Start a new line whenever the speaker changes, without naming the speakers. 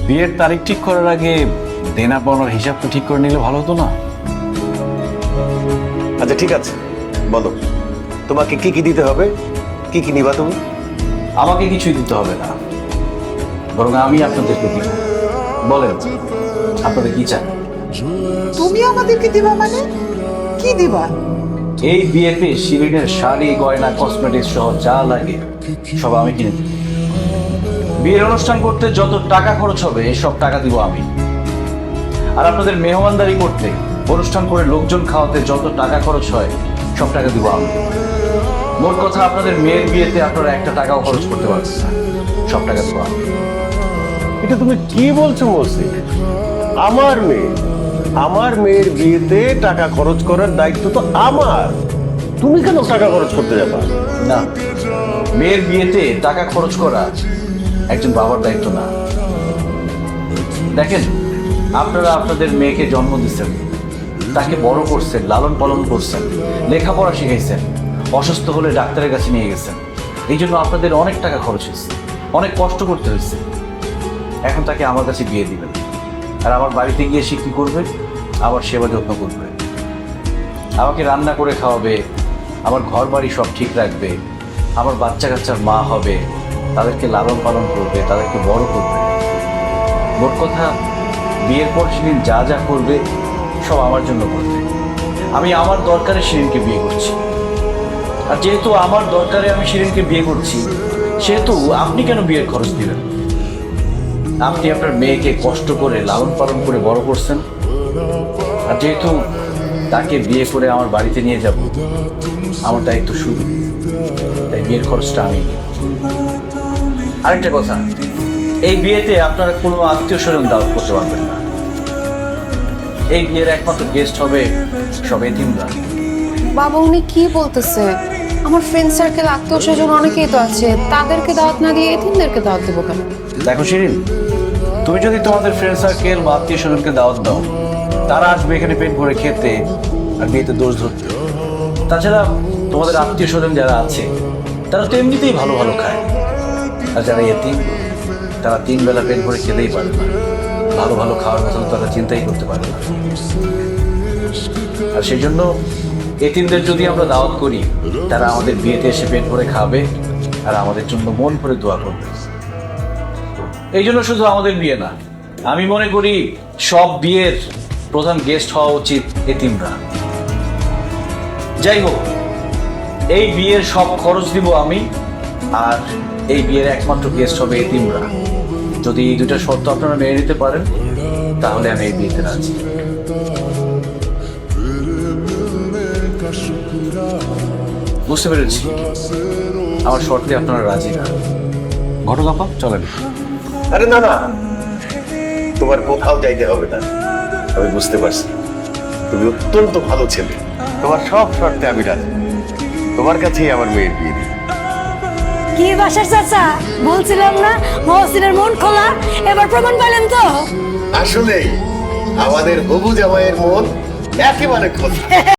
বিয়ের তারিখ ঠিক করার আগে দেনা পাওনার হিসাবটা ঠিক করে নিলে ভালো হতো না?
আচ্ছা ঠিক আছে, বলো তোমাকে কি কি দিতে হবে, কি কি নিবা তুমি?
আমাকে কিছুই দিতে হবে না, বরং আমি আপনাদেরকে দিব। বলেন আপনাদের কি চান?
তুমি আমাদেরকে দিবা মানে কি দিবা?
এই বিয়েতে শিরিনের শাড়ি গয়না কসমেটিক্স সহ যা লাগে সব আমি কিনে দেব। বিয়ের অনুষ্ঠান করতে যত টাকা খরচ হবে সব টাকা দিব আমি। আর আপনাদের মেহমানদারি করতে, অনুষ্ঠান করে লোকজন খাওয়াতে যত টাকা খরচ হয় সব টাকা দিব আমি। মোট কথা আপনাদের মেয়ের বিয়েতে আপনারা একটা টাকাও খরচ করতে পারবেন না, সব টাকা দিব আমি।
এটা তুমি কি বলছো মৌসি? আমার মেয়ের বিয়েতে টাকা খরচ করার দায়িত্ব তো আমার, তুমি কেন টাকা খরচ করতে যাবা?
না, মেয়ের বিয়েতে টাকা খরচ করা একজন বাবার দায়িত্ব না। দেখেন, আপনারা আপনাদের মেয়েকে জন্ম দিচ্ছেন, তাকে বড় করছেন, লালন পালন করছেন, লেখাপড়া শিখাইছেন, অসুস্থ হলে ডাক্তারের কাছে নিয়ে গেছেন। এই জন্য আপনাদের অনেক টাকা খরচ হয়েছে, অনেক কষ্ট করতে হয়েছে। এখন তাকে আমার কাছে বিয়ে দিবেন, আর আমার বাড়িতে গিয়ে সে কী করবে? আমার সেবা যত্ন করবে, আমাকে রান্না করে খাওয়াবে, আমার ঘর বাড়ি সব ঠিক রাখবে, আমার বাচ্চা কাচ্চার মা হবে, তাদেরকে লালন পালন করবে, তাদেরকে বড় করবে। মোট কথা বিয়ের পর শিরিন যা যা করবে সব আমার জন্য করবে। আমি আমার দরকারে শিরিনকে বিয়ে করছি, আর যেহেতু আমার দরকারে আমি শিরিনকে বিয়ে করছি, সেহেতু আপনি কেন বিয়ের খরচ দিবেন? আপনি আপনার মেয়েকে কষ্ট করে লালন পালন করে বড় করছেন, আর যেহেতু তাকে বিয়ে করে আমার বাড়িতে নিয়ে যাব, আমার দায়িত্ব শুরু, তাই বিয়ের খরচটা আমি নিই। আরেকটা কথা, এই বিয়েতে আপনারা কোনো আত্মীয় স্বজন দাওয়াত করতে পারবেন না। এই বিয়ের একমাত্র গেস্ট হবে সব এতিমরা।
বাবা উনি কি বলতেছে? আমার ফ্রেন্ড সার্কেল আত্মীয় স্বজন অনেকেই তো আছে, তাদেরকে দাওয়াত না দিয়ে এতিমদেরকে দাওয়াত দেবো কেন?
দেখো শিরিন, তুমি যদি তোমাদের ফ্রেন্ড সার্কেল বা আত্মীয় স্বজনকে দাওয়াত দাও, তারা আসবে এখানে পেট ভরে খেতে আর বিয়েতে দোষ ধরতে। তাছাড়া তোমাদের আত্মীয় স্বজন যারা আছে তারা তো এমনিতেই ভালো ভালো খায়, আর যারা এতিম তারা 3 বেলা পেট ভরে খেতেই পারে না, ভালো ভালো খাওয়ার মতো তারা চিন্তাই করতে পারে না। আর সেই জন্য এতিমদের যদি আমরা দাওয়াত করি, তারা আমাদের বিয়েতে এসে পেট ভরে খাবে আর আমাদের জন্য মন ভরে দোয়া করবে। এই জন্য শুধু আমাদের বিয়ে না, আমি মনে করি সব বিয়ের প্রধান গেস্ট হওয়া উচিত এতিমরা। যাই হোক, এই বিয়ের সব খরচ দিব আমি, আর এই বিয়ের একমাত্র গেস্ট হবে এতিমরা। যদি এই দুটা শর্ত আপনারা মেনে নিতে পারেন, তাহলে আমি এই বিয়েতে রাজি। বুঝতে পেরেছি আমার শর্তে আপনারা রাজি না। ঘটক আপা চলেন।
আরে না না, তোমার কোথাও যাইতে হবে না, আমি বুঝতে পারছি তুমি অত্যন্ত ভালো ছেলে, তোমার সব শর্তে আমি রাজি, তোমার কাছেই আমার মেয়ের বিয়ে দিই।
কি বাসার চাচা, বলছিলাম না মহসিনের মন খোলা, এবার প্রমাণ পেলেন তো?
আসলেই আমাদের হবু জামাইয়ের মন একেবারে খোলা।